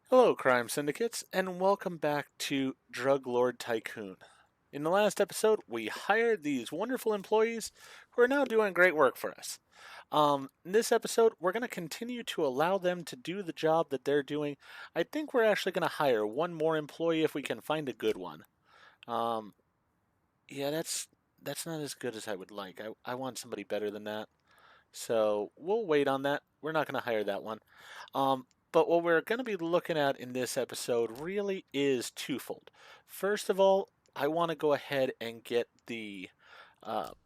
Hello, crime syndicates, and welcome back to Drug Lord Tycoon. In the last episode, we hired these wonderful employees who are now doing great work for us. In this episode, we're going to continue to allow them to do the job that they're doing. I think we're actually going to hire one more employee if we can find a good one. Um, yeah, that's not as good as I would like. I want somebody better than that. So we'll wait on that. We're not going to hire that one. But what we're going to be looking at in this episode really is twofold. First of all, I want to go ahead and get the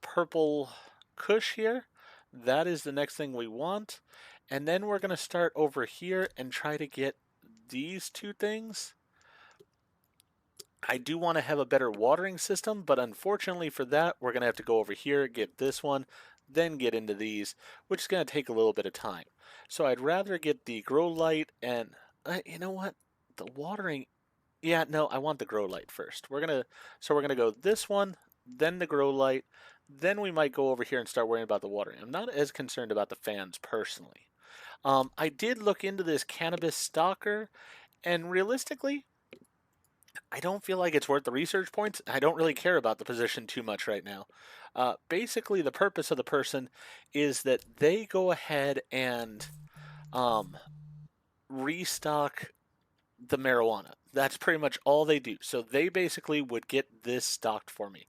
purple Kush here. That is the next thing we want. And then we're going to start over here and try to get these two things. I do want to have a better watering system, but unfortunately for that, we're going to have to go over here, get this one, then get into these, which is going to take a little bit of time. So I'd rather get the grow light and, you know what? The watering, yeah, no, I want the grow light first. We're gonna go this one, then the grow light, then we might go over here and start worrying about the watering. I'm not as concerned about the fans personally. I did look into this cannabis stalker, and realistically, I don't feel like it's worth the research points. I don't really care about the position too much right now. Basically, the purpose of the person is that they go ahead and um, restock the marijuana. That's pretty much all they do. So they basically would get this stocked for me.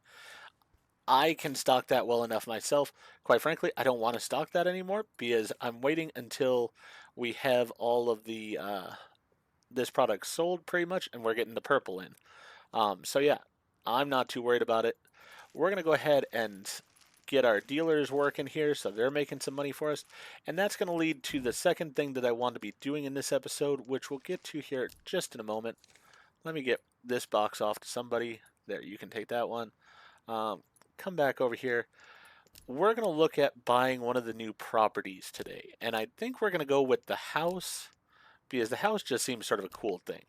I can stock that well enough myself. Quite frankly, I don't want to stock that anymore because I'm waiting until we have all of the this product sold pretty much, and we're getting the purple in. So yeah, I'm not too worried about it. We're gonna go ahead and get our dealers working here so they're making some money for us. And that's gonna lead to the second thing that I want to be doing in this episode, which we'll get to here just in a moment. Let me get this box off to somebody. There, you can take that one. Um, Come back over here. We're gonna look at buying one of the new properties today. And I think we're gonna go with the house because the house just seems sort of a cool thing.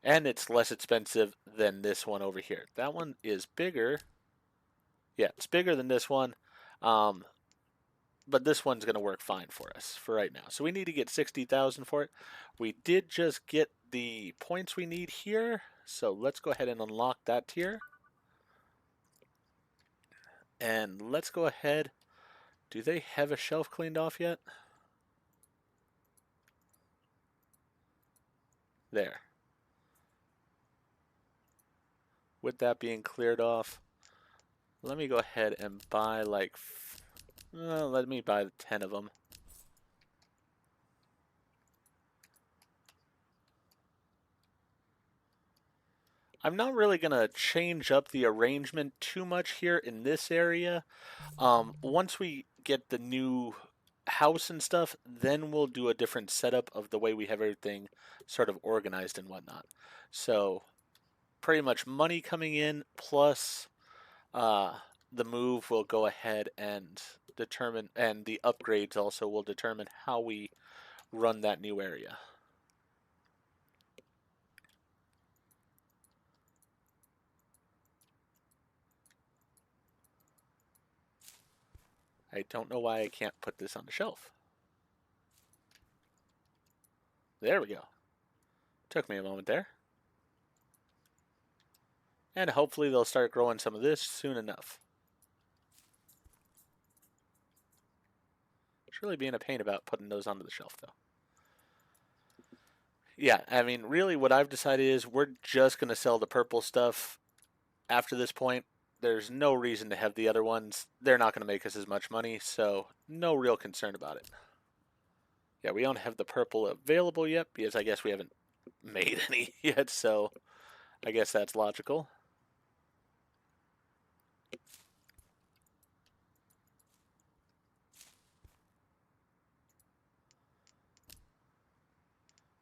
And it's less expensive than this one over here. That one is bigger. Yeah, it's bigger than this one. Um, but this one's going to work fine for us for right now. So we need to get 60,000 for it. We did just get the points we need here. So let's go ahead and unlock that tier. And let's go ahead. Do they have a shelf cleaned off yet? There. With that being cleared off, let me go ahead and buy like, let me buy 10 of them. I'm not really going to change up the arrangement too much here in this area. Once we get the new house and stuff, then we'll do a different setup of the way we have everything sort of organized and whatnot. So pretty much money coming in plus uh, the move will go ahead and determine, and the upgrades also will determine how we run that new area. I don't know why I can't put this on the shelf. There we go. Took me a moment there. And hopefully they'll start growing some of this soon enough. It's really being a pain about putting those onto the shelf, though. Yeah, I mean, really what I've decided is we're just going to sell the purple stuff after this point. There's no reason to have the other ones. They're not going to make us as much money, so no real concern about it. Yeah, we don't have the purple available yet because I guess we haven't made any yet, so I guess that's logical.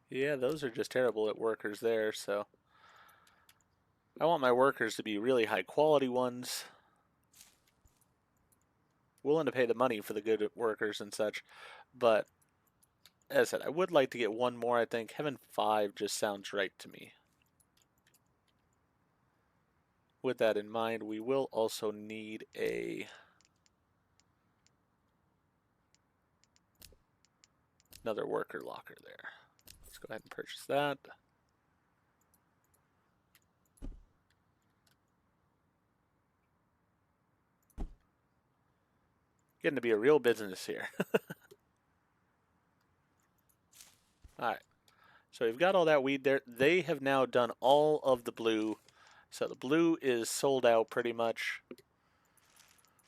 Yeah, those are just terrible at workers there, so I want my workers to be really high quality ones. Willing to pay the money for the good workers and such, but as I said, I would like to get one more, I think. Having 5 just sounds right to me. With that in mind, we will also need another worker locker there. Let's go ahead and purchase that. Getting to be a real business here. Alright, so we've got all that weed there. They have now done all of the blue. So the blue is sold out pretty much.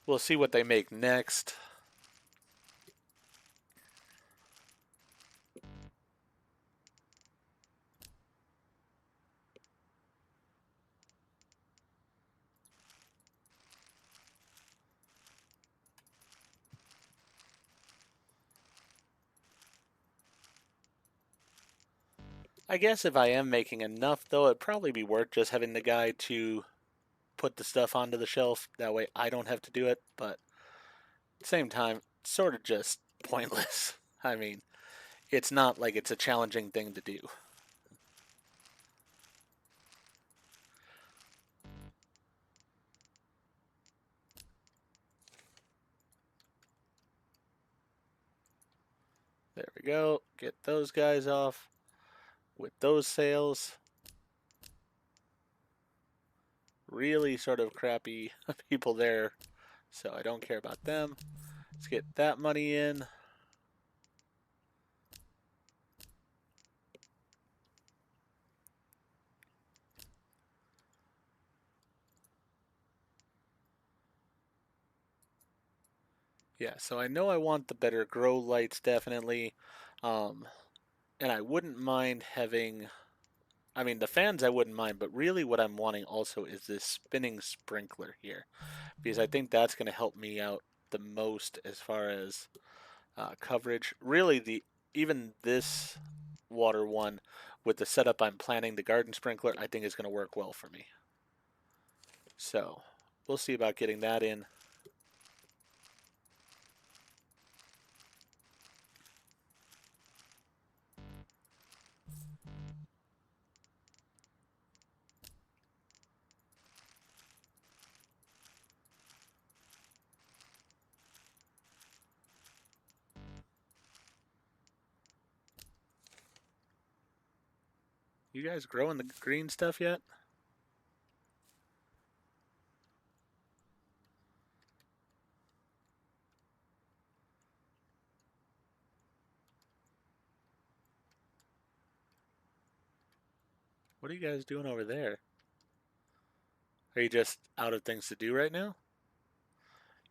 We'll see what they make next. I guess if I am making enough, though, it'd probably be worth just having the guy to put the stuff onto the shelf. That way I don't have to do it, but at the same time, it's sort of just pointless. I mean, it's not like it's a challenging thing to do. There we go. Get those guys off with those sales. Really sort of crappy people there, so I don't care about them. Let's get that money in. Yeah, so I know I want the better grow lights definitely. And I wouldn't mind having, I mean, the fans I wouldn't mind, but really what I'm wanting also is this spinning sprinkler here, because I think that's going to help me out the most as far as coverage. Really, even this water one with the setup I'm planning, the garden sprinkler, I think is going to work well for me. So we'll see about getting that in. You guys growing the green stuff yet? What are you guys doing over there? Are you just out of things to do right now?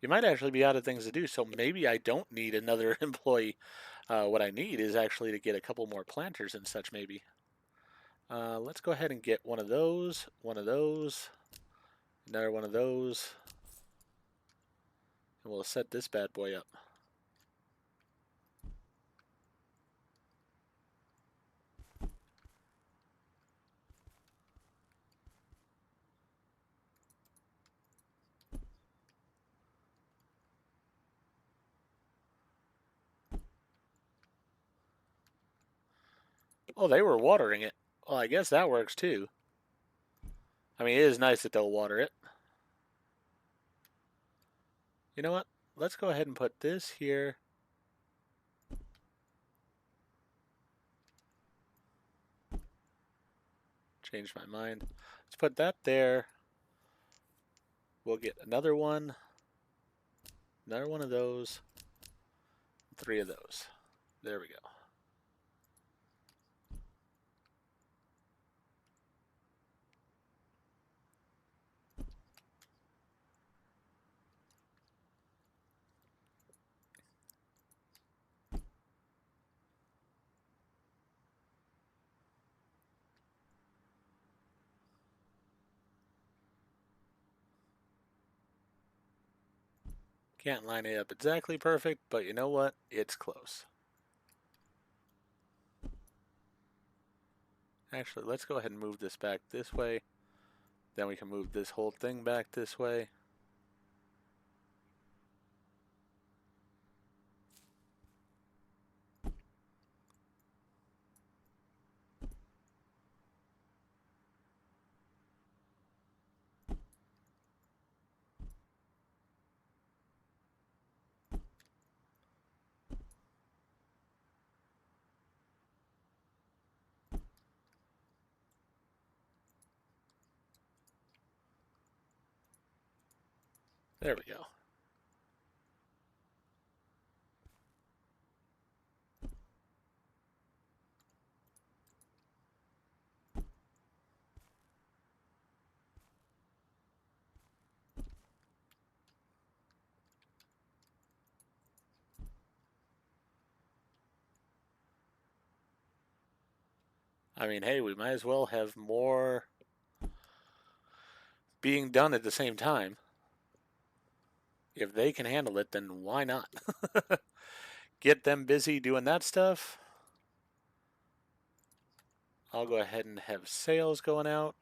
You might actually be out of things to do, so maybe I don't need another employee. What I need is actually to get a couple more planters and such, maybe. Let's go ahead and get one of those, another one of those, and we'll set this bad boy up. Oh, they were watering it. Well, I guess that works too. I mean, it is nice that they'll water it. You know what? Let's go ahead and put this here. Changed my mind. Let's put that there. We'll get another one of those, 3 of those. There we go. Can't line it up exactly perfect, but you know what? It's close. Actually, let's go ahead and move this back this way. Then we can move this whole thing back this way. There we go. I mean, hey, we might as well have more being done at the same time. If they can handle it, then why not? Get them busy doing that stuff. I'll go ahead and have sales going out.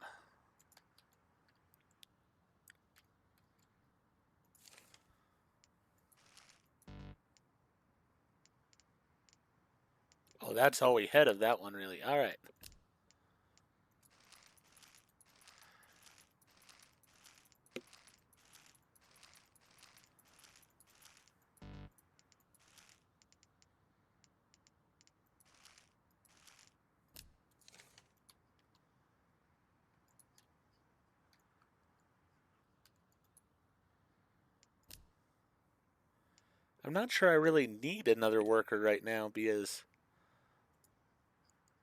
Oh, that's all we had of that one, really. All right. I'm not sure I really need another worker right now because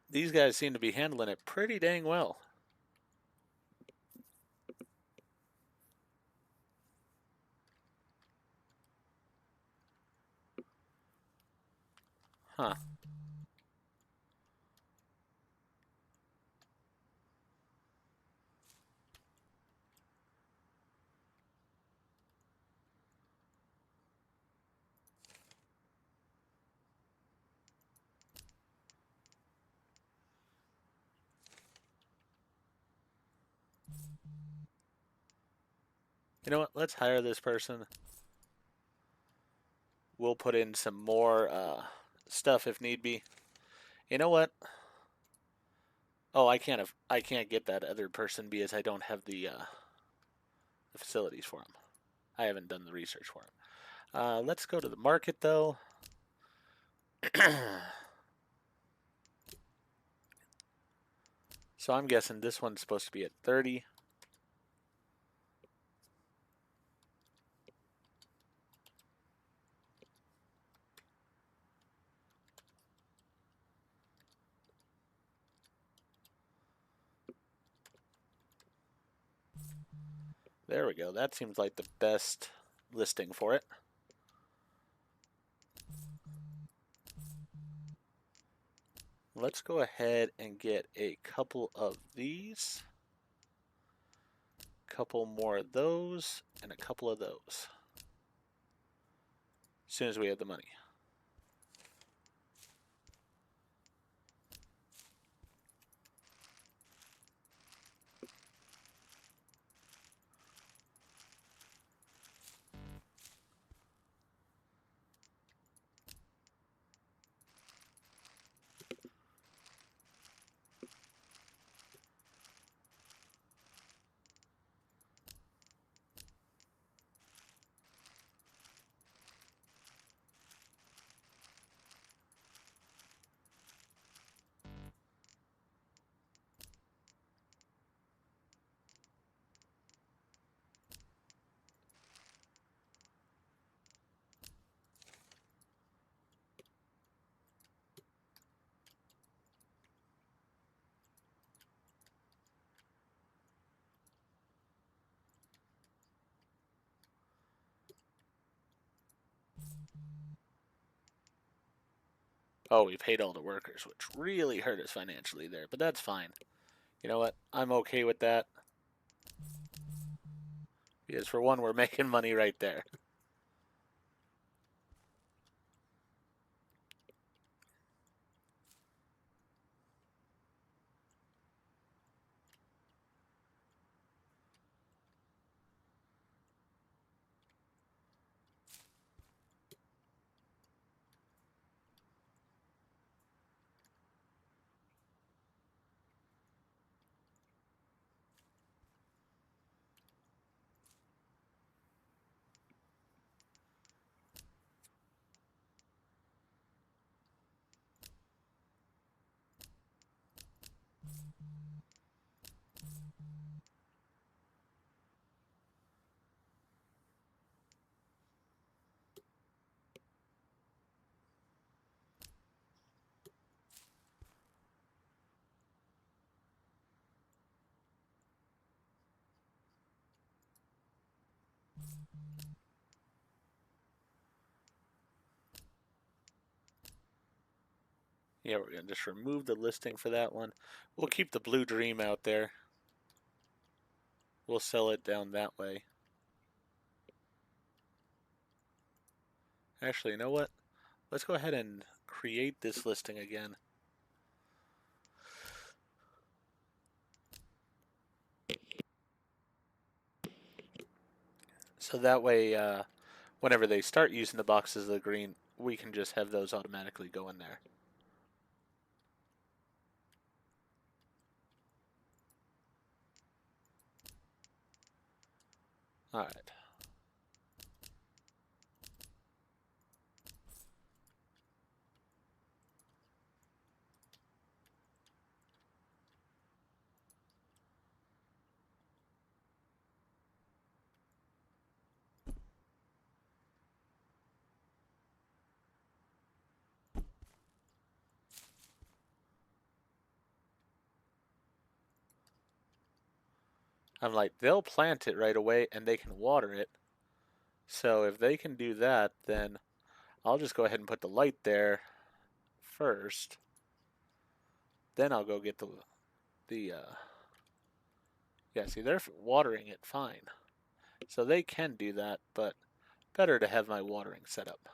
these guys seem to be handling it pretty dang well. Huh. You know what? Let's hire this person. We'll put in some more stuff if need be. You know what? Oh, I can't get that other person because I don't have the facilities for him. I haven't done the research for him. Let's go to the market though. So I'm guessing this one's supposed to be at 30. There we go. That seems like the best listing for it. Let's go ahead and get a couple of these, a couple more of those, and a couple of those. As soon as we have the money. Oh, we paid all the workers, which really hurt us financially there, but that's fine. You know what? I'm okay with that. Because for one, we're making money right there. Yeah, we're going to just remove the listing for that one. We'll keep the Blue Dream out there. We'll sell it down that way. Actually, you know what? Let's go ahead and create this listing again. So that way, whenever they start using the boxes of the green, we can just have those automatically go in there. Alright. I'm like, they'll plant it right away and they can water it. So if they can do that, then I'll just go ahead and put the light there first. Then I'll go get yeah, see, they're watering it fine. So they can do that, but better to have my watering set up.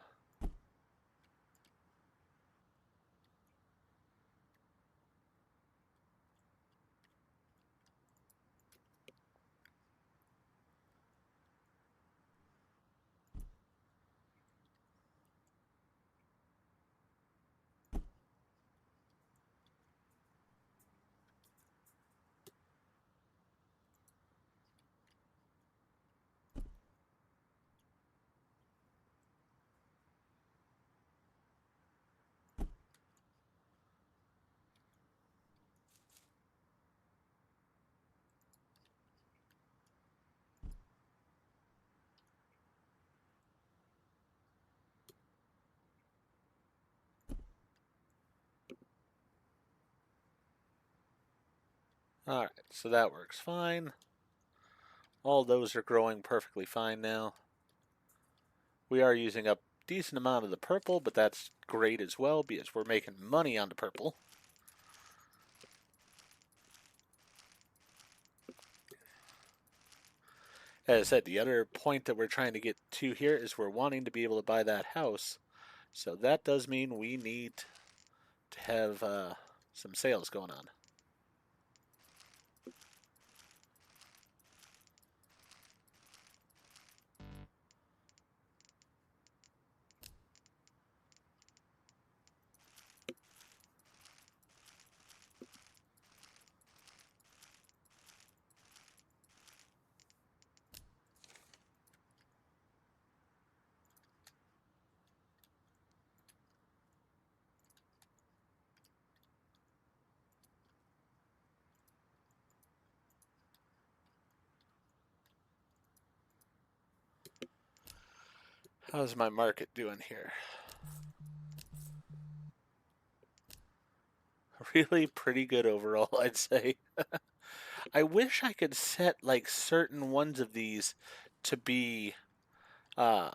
Alright, so that works fine. All those are growing perfectly fine now. We are using up a decent amount of the purple, but that's great as well because we're making money on the purple. As I said, the other point that we're trying to get to here is we're wanting to be able to buy that house. So that does mean we need to have some sales going on. How's my market doing here? Really pretty good overall, I'd say. I wish I could set like certain ones of these to be uh,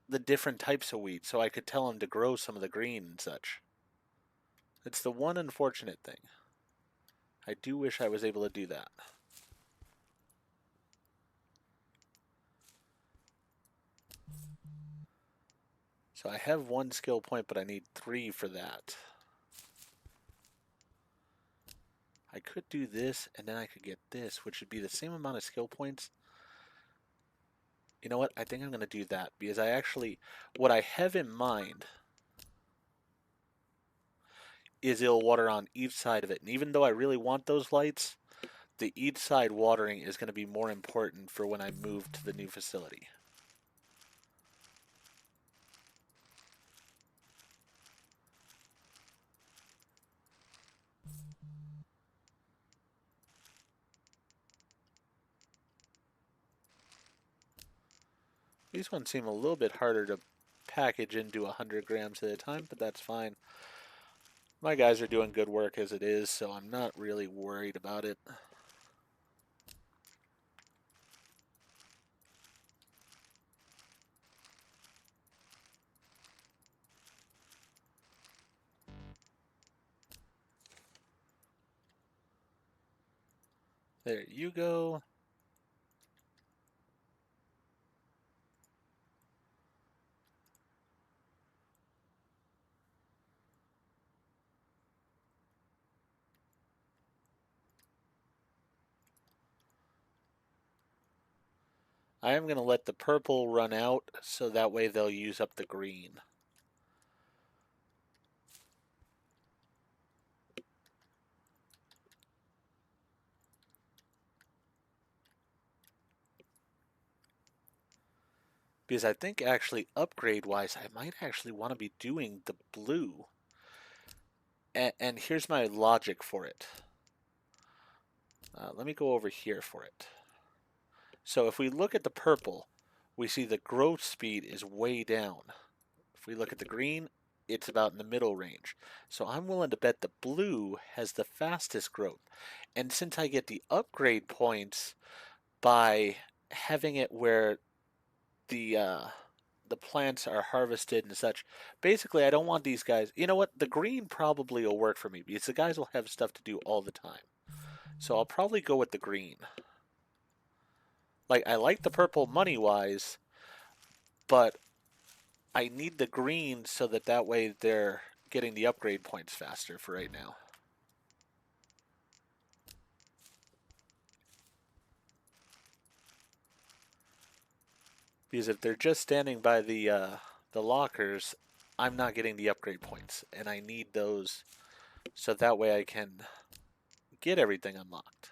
the different types of wheat so I could tell them to grow some of the green and such. It's the one unfortunate thing. I do wish I was able to do that. So I have one skill point, but I need 3 for that. I could do this, and then I could get this, which would be the same amount of skill points. You know what? I think I'm going to do that, because I actually, what I have in mind is it'll water on each side of it. And even though I really want those lights, the each side watering is going to be more important for when I move to the new facility. These ones seem a little bit harder to package into 100 grams at a time, but that's fine. My guys are doing good work as it is, so I'm not really worried about it. There you go. I am going to let the purple run out so that way they'll use up the green. Because I think actually upgrade-wise, I might actually want to be doing the blue. And here's my logic for it. Let me go over here for it. So if we look at the purple, we see the growth speed is way down. If we look at the green, it's about in the middle range. So I'm willing to bet the blue has the fastest growth. And since I get the upgrade points by having it where the plants are harvested and such, basically I don't want these guys. You know what? The green probably will work for me because the guys will have stuff to do all the time. So I'll probably go with the green. Like I like the purple money-wise, but I need the green so that way they're getting the upgrade points faster for right now. Because if they're just standing by the lockers, I'm not getting the upgrade points, and I need those so that way I can get everything unlocked.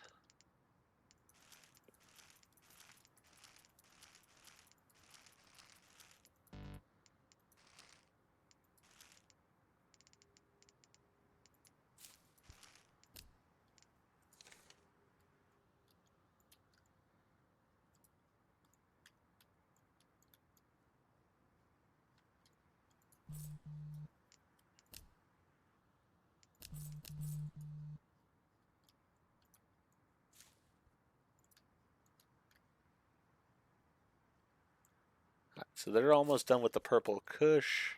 So they're almost done with the purple kush.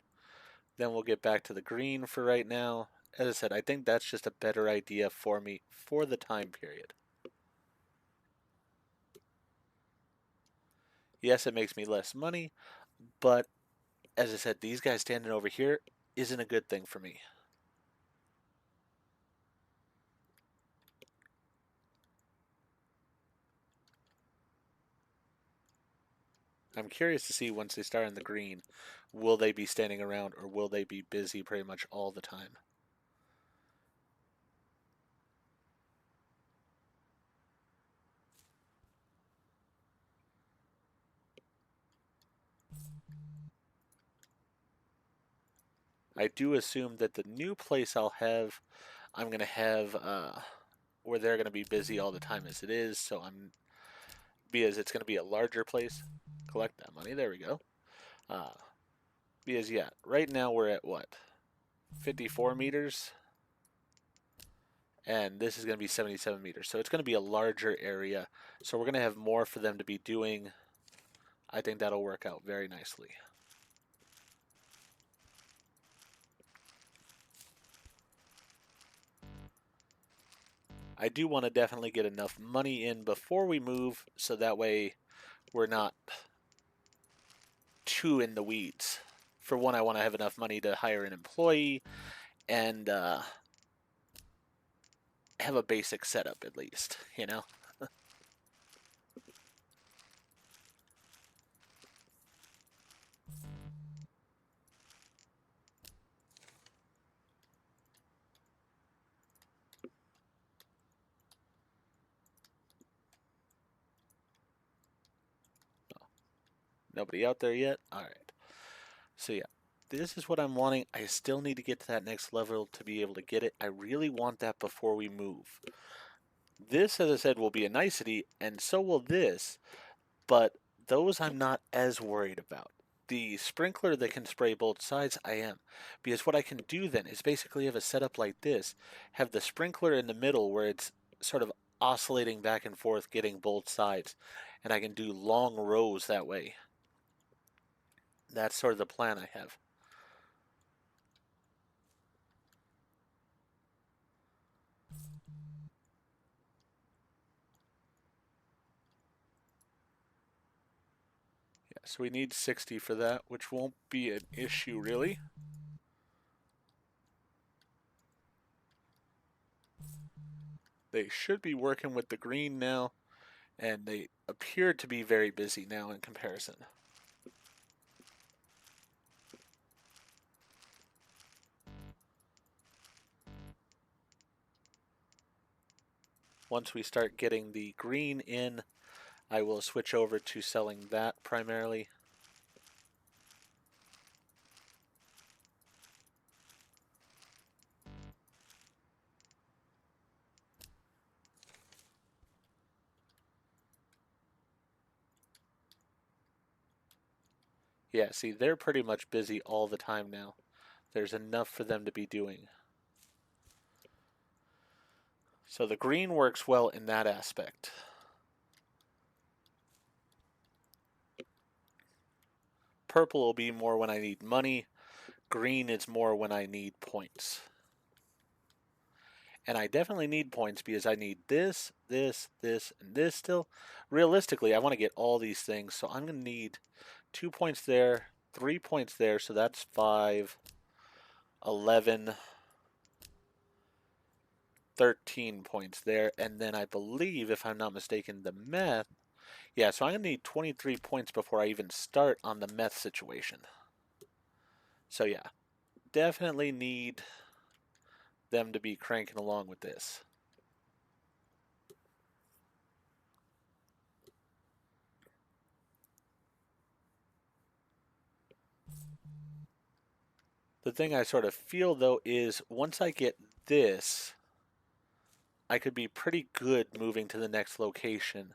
Then we'll get back to the green for right now. As I said, I think that's just a better idea for me for the time period. Yes, it makes me less money, but as I said, these guys standing over here isn't a good thing for me. I'm curious to see once they start in the green, will they be standing around or will they be busy pretty much all the time? I do assume that the new place I'm going to have where they're going to be busy all the time as it is, so because it's going to be a larger place. Collect that money. There we go. Uh, because yeah, right now we're at what, 54 meters, and this is going to be 77 meters, so it's going to be a larger area. So we're going to have more for them to be doing. I think that'll work out very nicely. I do want to definitely get enough money in before we move, so that way we're not too in the weeds. For one, I want to have enough money to hire an employee and have a basic setup at least, you know? Nobody out there yet? All right. So yeah, this is what I'm wanting. I still need to get to that next level to be able to get it. I really want that before we move. This, as I said, will be a nicety, and so will this, but those I'm not as worried about. The sprinkler that can spray both sides, I am. Because what I can do then is basically have a setup like this, have the sprinkler in the middle where it's sort of oscillating back and forth, getting both sides, and I can do long rows that way. That's sort of the plan I have. So we need 60 for that, which won't be an issue really. They should be working with the green now, and they appear to be very busy now in comparison. Once we start getting the green in, I will switch over to selling that primarily. Yeah, see, they're pretty much busy all the time now. There's enough for them to be doing. So the green works well in that aspect. Purple will be more when I need money. Green is more when I need points. And I definitely need points because I need this, this, this, and this still. Realistically, I want to get all these things, so I'm going to need 2 points there, 3 points there, so that's 5, 11, 13 points there. And then I believe, if I'm not mistaken, the meth. Yeah, so I'm going to need 23 points before I even start on the meth situation. So yeah, definitely need them to be cranking along with this. The thing I sort of feel, though, is once I get this, I could be pretty good moving to the next location.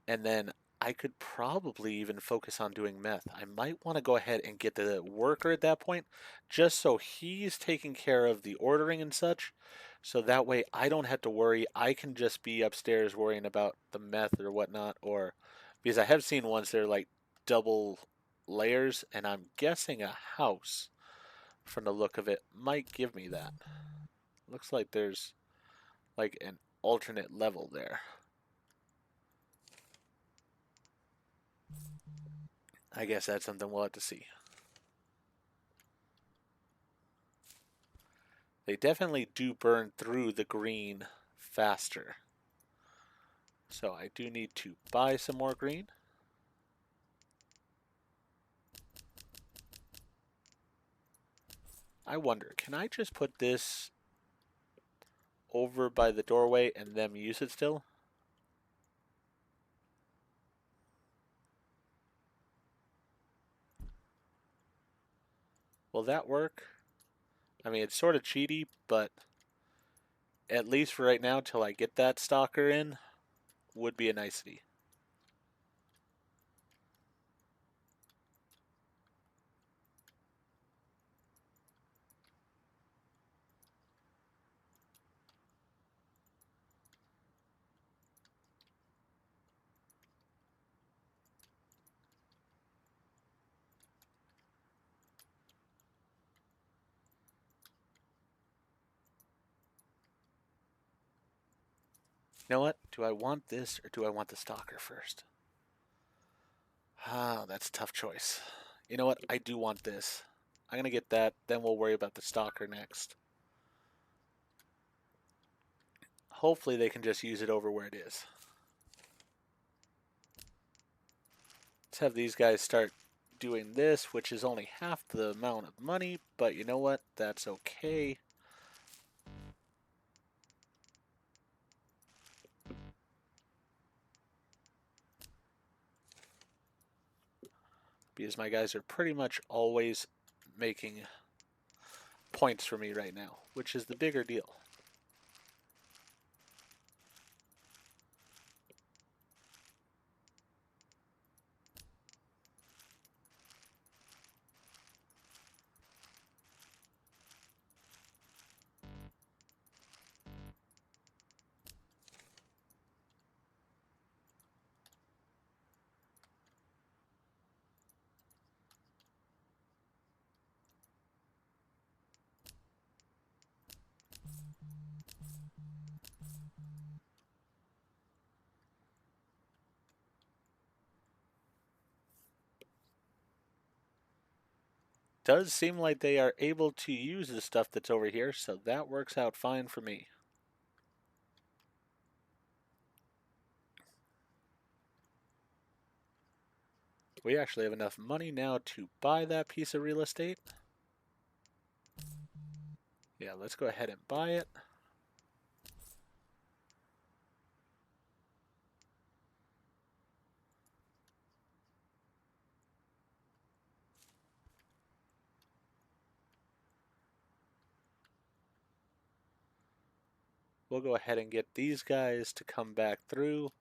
And then I could probably even focus on doing meth. I might want to go ahead and get the worker at that point, just so he's taking care of the ordering and such. So that way I don't have to worry. I can just be upstairs worrying about the meth or whatnot. Or because I have seen ones that are like double layers, and I'm guessing a house, from the look of it, might give me that. Looks like there's like an alternate level there. I guess that's something we'll have to see. They definitely do burn through the green faster. So I do need to buy some more green. I wonder, can I just put this over by the doorway and them use it still? Will that work? I mean, it's sort of cheaty, but at least for right now, till I get that stalker in, would be a nicety. You know what? Do I want this or do I want the stalker first? Ah, that's a tough choice. You know what? I do want this. I'm going to get that, then we'll worry about the stalker next. Hopefully they can just use it over where it is. Let's have these guys start doing this, which is only half the amount of money, but you know what? That's okay. Because my guys are pretty much always making points for me right now, which is the bigger deal. Does seem like they are able to use the stuff that's over here, so that works out fine for me. We actually have enough money now to buy that piece of real estate. Yeah, let's go ahead and buy it. We'll go ahead and get these guys to come back through,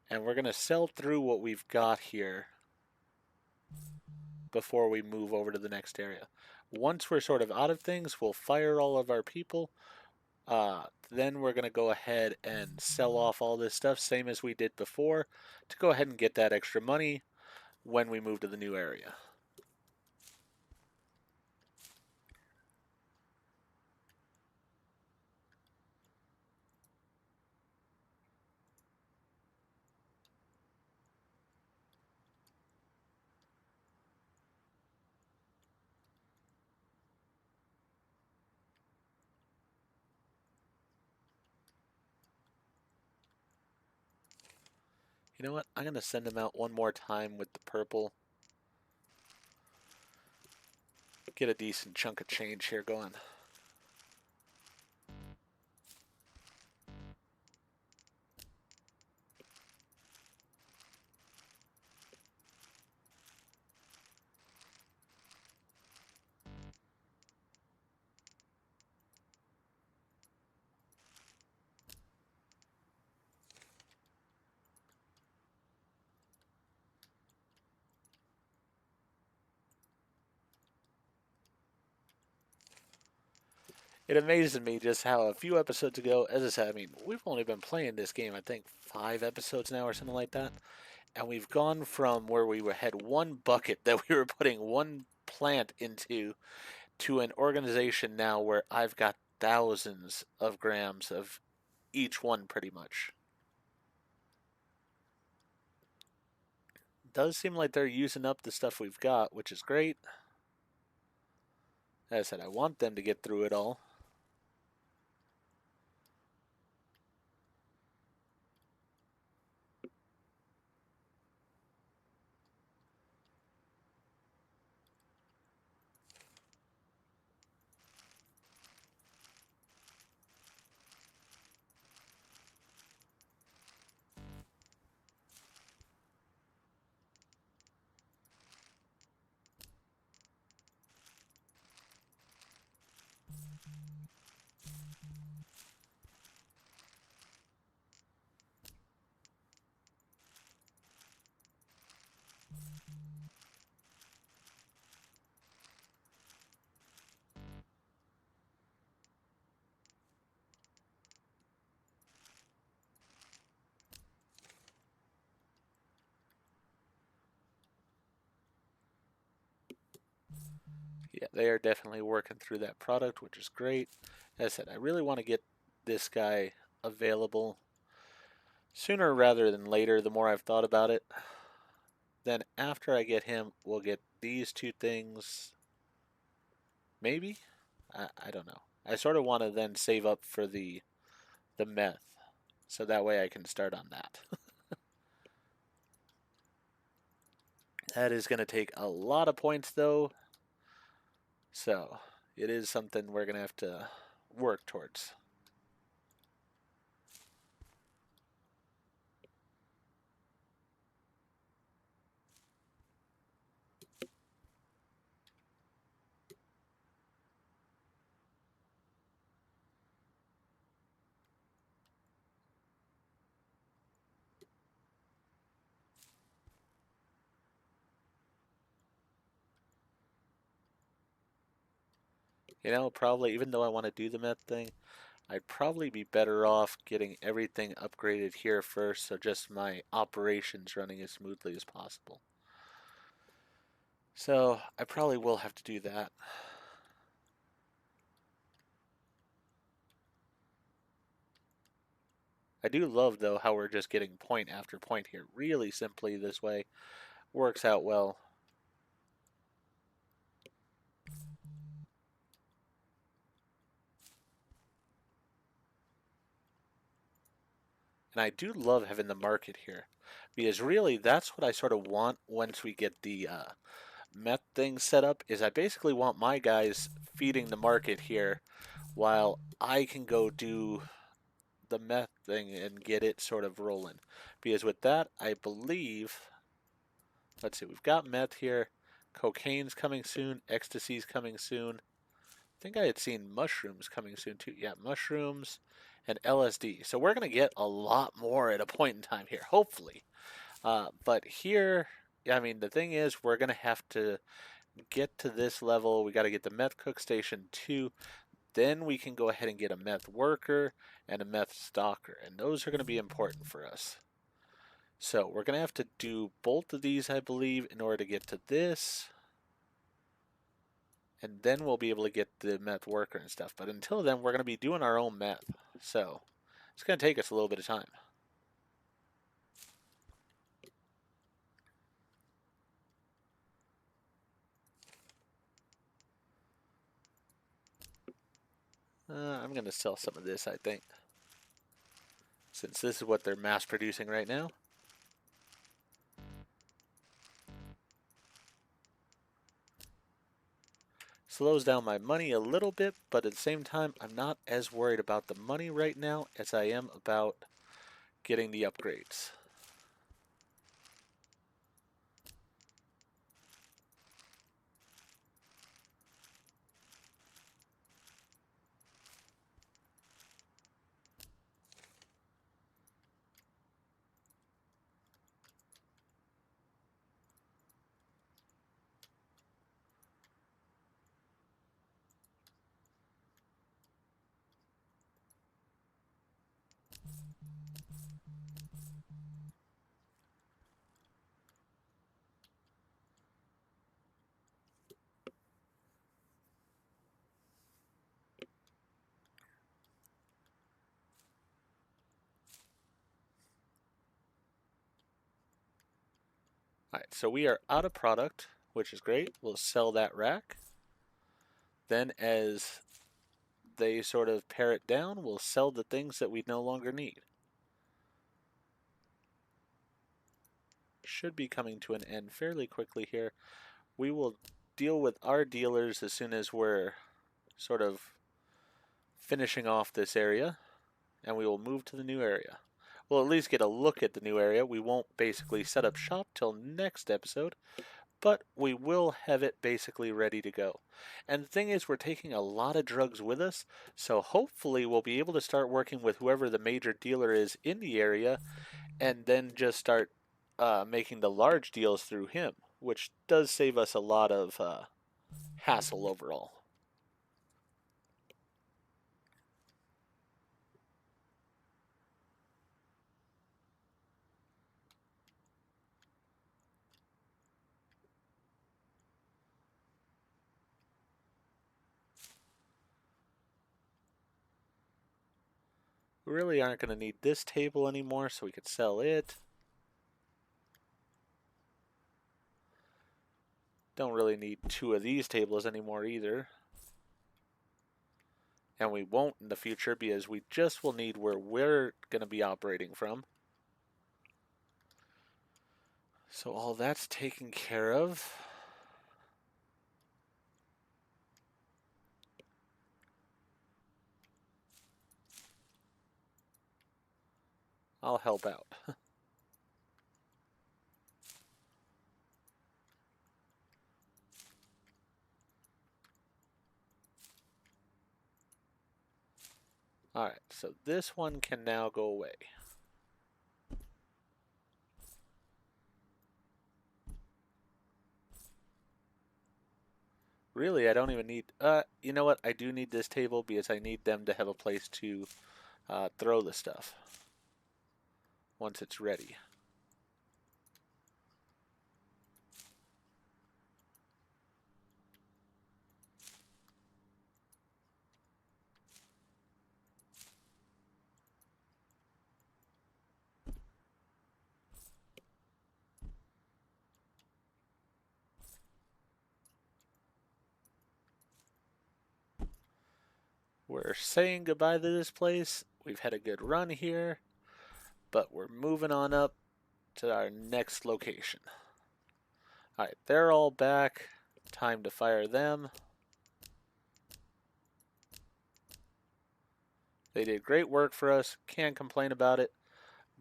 and we're going to sell through what we've got here before we move over to the next area. Once we're sort of out of things, we'll fire all of our people. Then we're going to go ahead and sell off all this stuff, same as we did before, to go ahead and get that extra money when we move to the new area. You know what? I'm going to send them out one more time with the purple. Get a decent chunk of change here going. It amazes me just how a few episodes ago, as I said, I mean, we've only been playing this game, I think, 5 episodes now or something like that. And we've gone from where had one bucket that we were putting one plant into to an organization now where I've got thousands of grams of each one pretty much. Does seem like they're using up the stuff we've got, which is great. As I said, I want them to get through it all. Yeah, they are definitely working through that product, which is great. As I said, I really want to get this guy available sooner rather than later, the more I've thought about it. Then after I get him, we'll get these two things. Maybe? I don't know. I sort of want to then save up for the meth, so that way I can start on that. That is going to take a lot of points, though. So it is something we're going to have to work towards. You know, probably, even though I want to do the meth thing, I'd probably be better off getting everything upgraded here first, so just my operations running as smoothly as possible. So I probably will have to do that. I do love, though, how we're just getting point after point here. Really simply this way. Works out well. And I do love having the market here, because really that's what I sort of want once we get the meth thing set up, is I basically want my guys feeding the market here while I can go do the meth thing and get it sort of rolling. Because with that, I believe, let's see, we've got meth here, cocaine's coming soon, ecstasy's coming soon. I think I had seen mushrooms coming soon too. Yeah, mushrooms and LSD. So we're going to get a lot more at a point in time here, hopefully. But here, I mean, the thing is, we're going to have to get to this level. We got to get the meth cook station 2. Then we can go ahead and get a meth worker and a meth stalker. And those are going to be important for us. So we're going to have to do both of these, I believe, in order to get to this. And then we'll be able to get the meth worker and stuff. But until then, we're going to be doing our own meth. So it's going to take us a little bit of time. I'm going to sell some of this, I think, since this is what they're mass producing right now. Slows down my money a little bit, but at the same time, I'm not as worried about the money right now as I am about getting the upgrades. Alright, so we are out of product, which is great. We'll sell that rack. Then as they sort of pare it down, we'll sell the things that we no longer need. Should be coming to an end fairly quickly here. We will deal with our dealers as soon as we're sort of finishing off this area, and we will move to the new area. We'll at least get a look at the new area. We won't basically set up shop till next episode, but we will have it basically ready to go. And the thing is, we're taking a lot of drugs with us, so hopefully we'll be able to start working with whoever the major dealer is in the area, and then just start making the large deals through him, which does save us a lot of hassle overall. We really aren't going to need this table anymore, so we could sell it. Don't really need 2 of these tables anymore either. And we won't in the future because we just will need where we're going to be operating from. So all that's taken care of. I'll help out. Alright, so this one can now go away. Really, I don't even need... you know what? I do need this table because I need them to have a place to throw the stuff once it's ready. We're saying goodbye to this place. We've had a good run here. But we're moving on up to our next location. Alright, they're all back. Time to fire them. They did great work for us. Can't complain about it,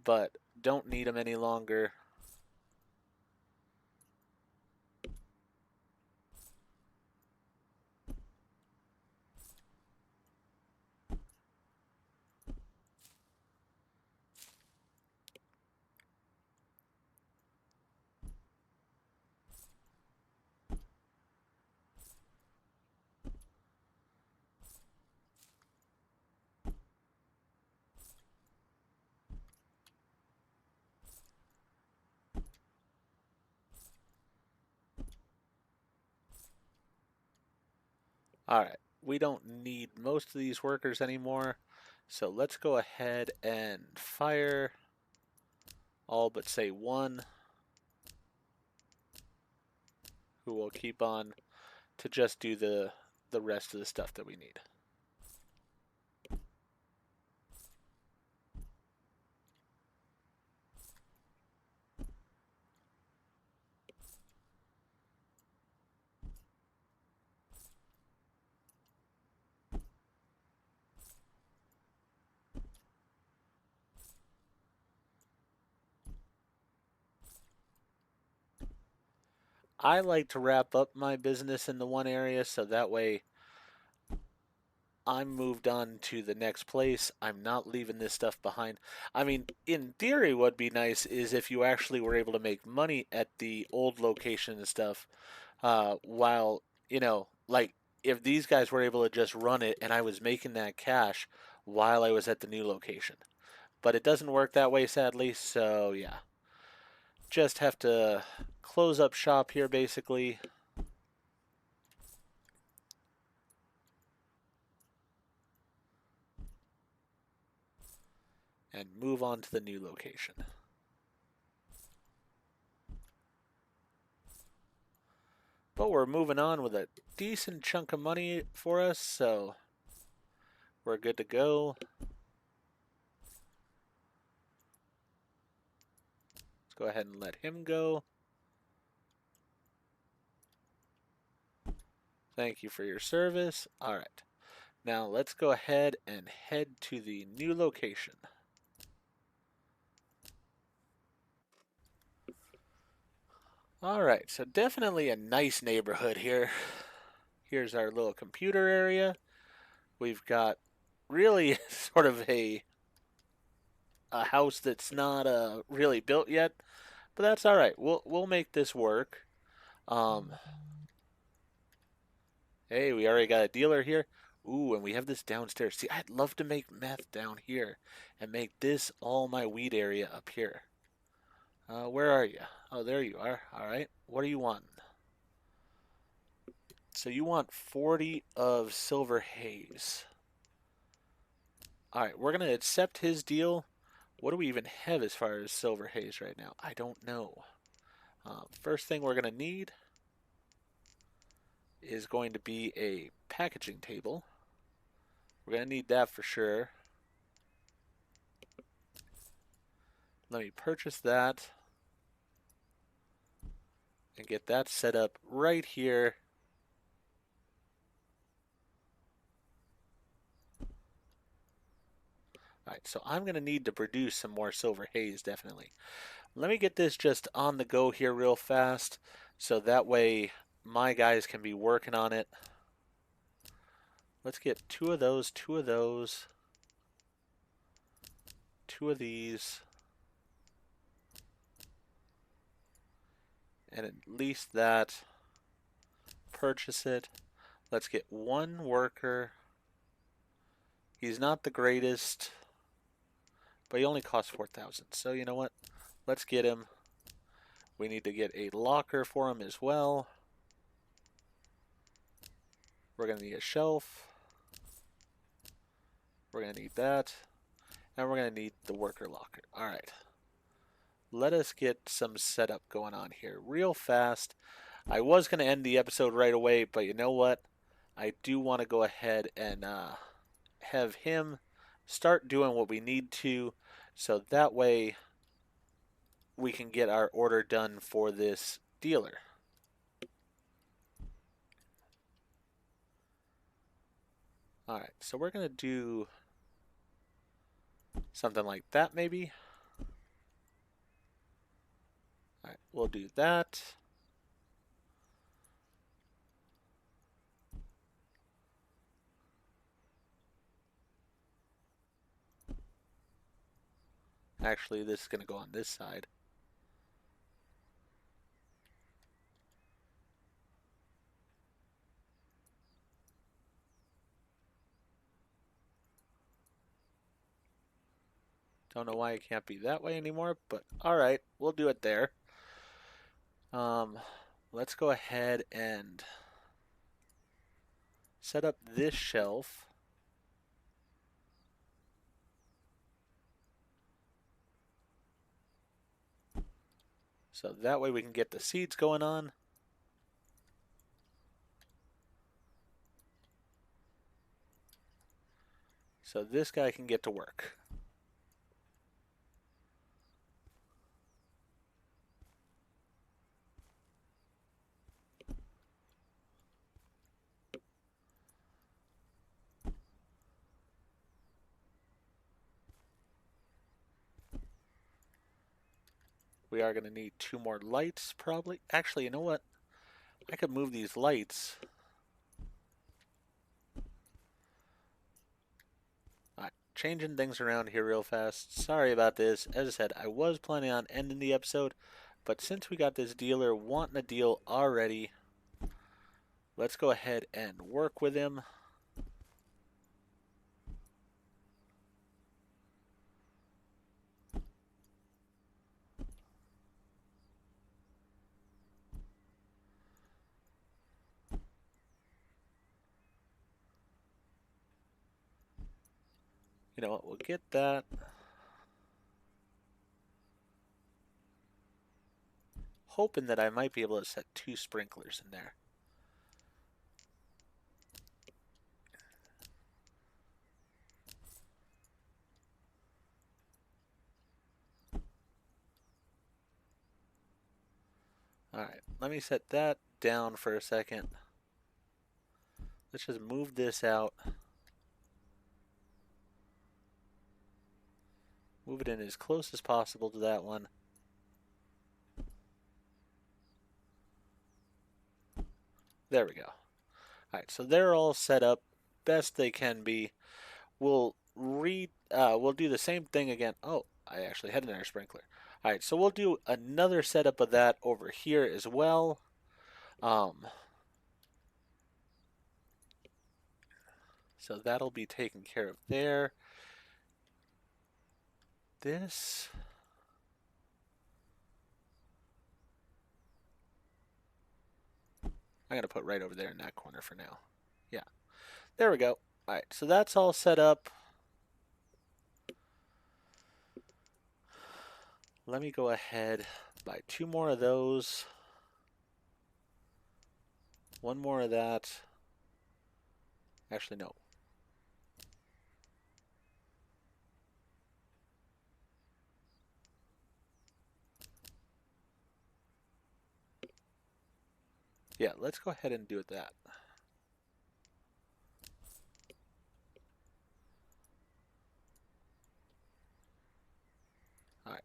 but don't need them any longer. Alright, we don't need most of these workers anymore, so let's go ahead and fire all but say one, who will keep on to just do the rest of the stuff that we need. I like to wrap up my business in the one area so that way I'm moved on to the next place. I'm not leaving this stuff behind. I mean, in theory, what'd be nice is if you actually were able to make money at the old location and stuff, while, like if these guys were able to just run it and I was making that cash while I was at the new location. But it doesn't work that way, sadly, so yeah. Just have to close up shop here, basically. And move on to the new location. But we're moving on with a decent chunk of money for us, so we're good to go. Let's go ahead and let him go. Thank you for your service. All right. Now let's go ahead and head to the new location. All right, so definitely a nice neighborhood here. Here's our little computer area. We've got really sort of a house that's not really built yet, but that's all right. We'll make this work. Hey, we already got a dealer here. Ooh, and we have this downstairs. See, I'd love to make meth down here and make this all my weed area up here. Where are you? Oh, there you are. All right. What do you want? So you want 40 of silver haze. All right, we're going to accept his deal. What do we even have as far as silver haze right now? I don't know. First thing we're going to need is going to be a packaging table. We're going to need that for sure. Let me purchase that and get that set up right here. Alright, so I'm going to need to produce some more silver haze, definitely. Let me get this just on the go here real fast, so that way my guys can be working on it. Let's get two of those, two of those, two of these, and at least that. Purchase it. Let's get one worker. He's not the greatest, but he only costs 4,000. So you know what? Let's get him. We need to get a locker for him as well. We're going to need a shelf. We're going to need that. And we're going to need the worker locker. All right. Let us get some setup going on here real fast. I was going to end the episode right away, but you know what? I do want to go ahead and have him start doing what we need to So that way we can get our order done for this dealer. Alright, so we're going to do something like that maybe. Alright, we'll do that. Actually, this is going to go on this side. Don't know why it can't be that way anymore, but alright, we'll do it there. Let's go ahead and set up this shelf. So that way we can get the seeds going on. So this guy can get to work. We are going to need 2 more lights, probably. Actually, you know what? I could move these lights. Alright, changing things around here real fast. Sorry about this. As I said, I was planning on ending the episode, but since we got this dealer wanting a deal already, let's go ahead and work with him. You know what? We'll get that. Hoping that I might be able to set 2 sprinklers in there. Alright, let me set that down for a second. Let's just move this out. Move it in as close as possible to that one. There we go. Alright, so they're all set up best they can be. We'll do the same thing again. Oh, I actually had another sprinkler. Alright, so we'll do another setup of that over here as well. So that'll be taken care of there. This... I'm going to put right over there in that corner for now. Yeah. There we go. Alright, so that's all set up. Let me go ahead, buy 2 more of those. 1 more of that. Actually, no. Yeah, let's go ahead and do that. Alright.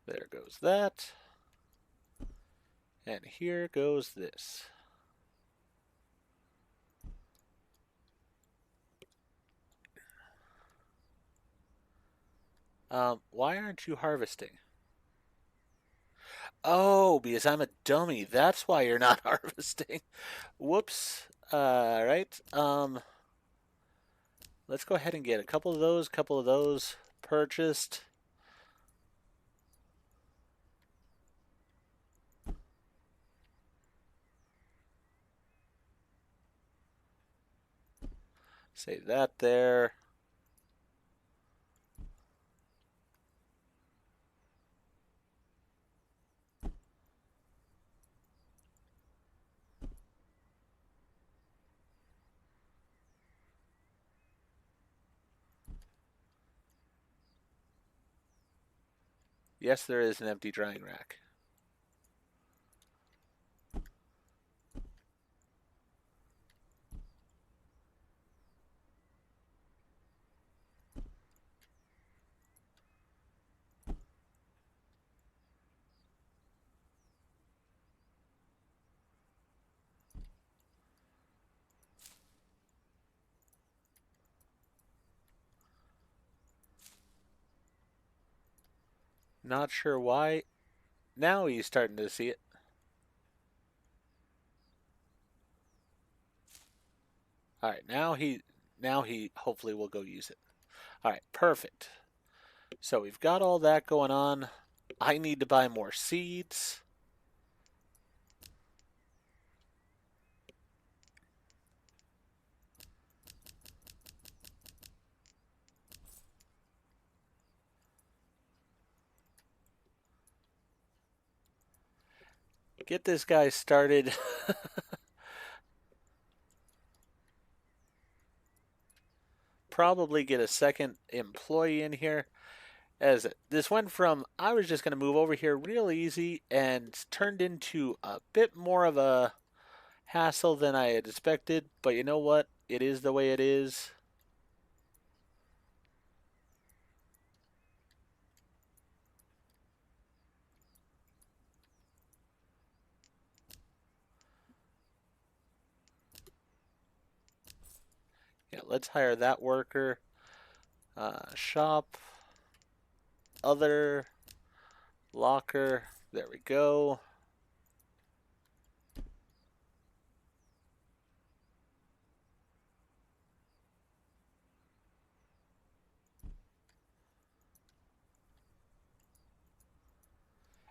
There goes that. And here goes this. Why aren't you harvesting? Oh, because I'm a dummy. That's why you're not harvesting. Whoops. Right. Let's go ahead and get a couple of those purchased. Save that there. Yes, there is an empty drying rack. Not sure why. Now he's starting to see it. All right, now he hopefully will go use it. All right, perfect. So we've got all that going on. I need to buy more seeds. Get this guy started. Probably get a second employee in here. As this went from I was just going to move over here real easy and turned into a bit more of a hassle than I had expected. But you know what? It is the way it is. Yeah, let's hire that worker. Shop, other, locker. There we go.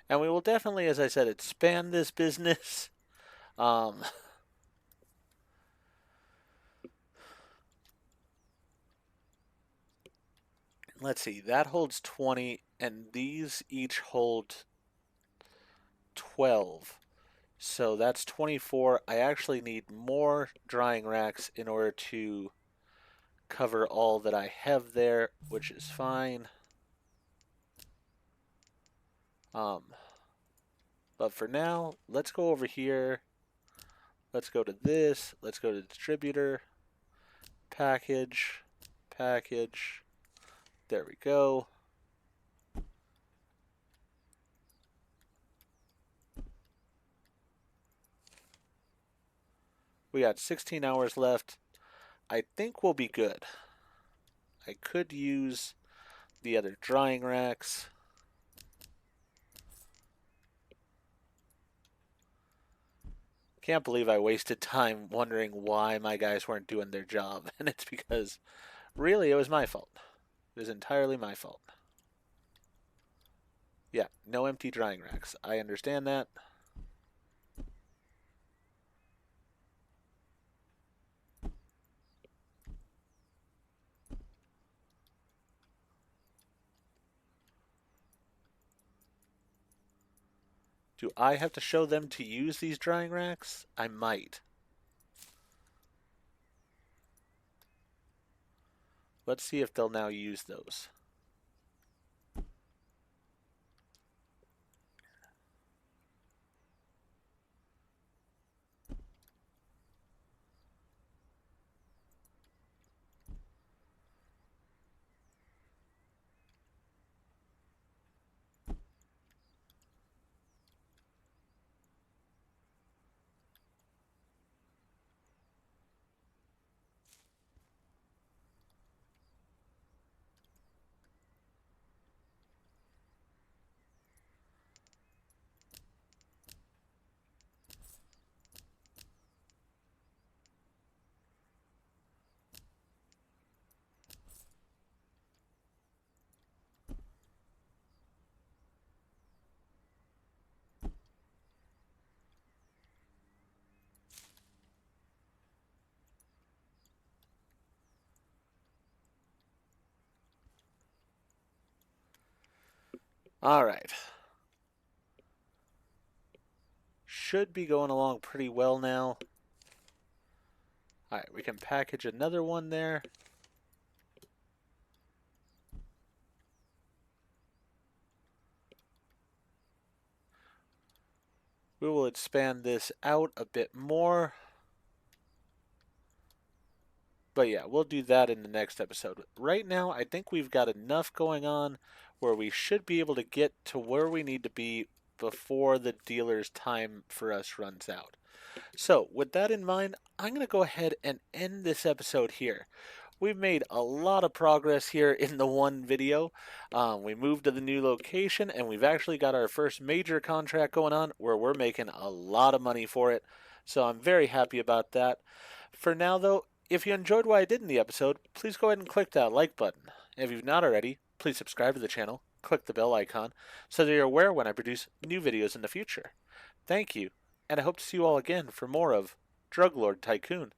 And we will definitely, as I said, expand this business. Um, let's see, that holds 20, and these each hold 12. So that's 24. I actually need more drying racks in order to cover all that I have there, which is fine. But for now, let's go over here. Let's go to this. Let's go to distributor, package, package. There we go. We got 16 hours left. I think we'll be good. I could use the other drying racks. Can't believe I wasted time wondering why my guys weren't doing their job. And it's because, really, it was my fault. It was entirely my fault. Yeah, no empty drying racks. I understand that. Do I have to show them to use these drying racks? I might. Let's see if they'll now use those. All right. Should be going along pretty well now. All right, we can package another one there. We will expand this out a bit more. But yeah, we'll do that in the next episode. Right now, I think we've got enough going on where we should be able to get to where we need to be before the dealer's time for us runs out. So, with that in mind, I'm going to go ahead and end this episode here. We've made a lot of progress here in the one video. We moved to the new location and we've actually got our first major contract going on where we're making a lot of money for it. So I'm very happy about that. For now, though, if you enjoyed what I did in the episode, please go ahead and click that like button. If you've not already, please subscribe to the channel, click the bell icon, so that you're aware when I produce new videos in the future. Thank you, and I hope to see you all again for more of Drug Lord Tycoon.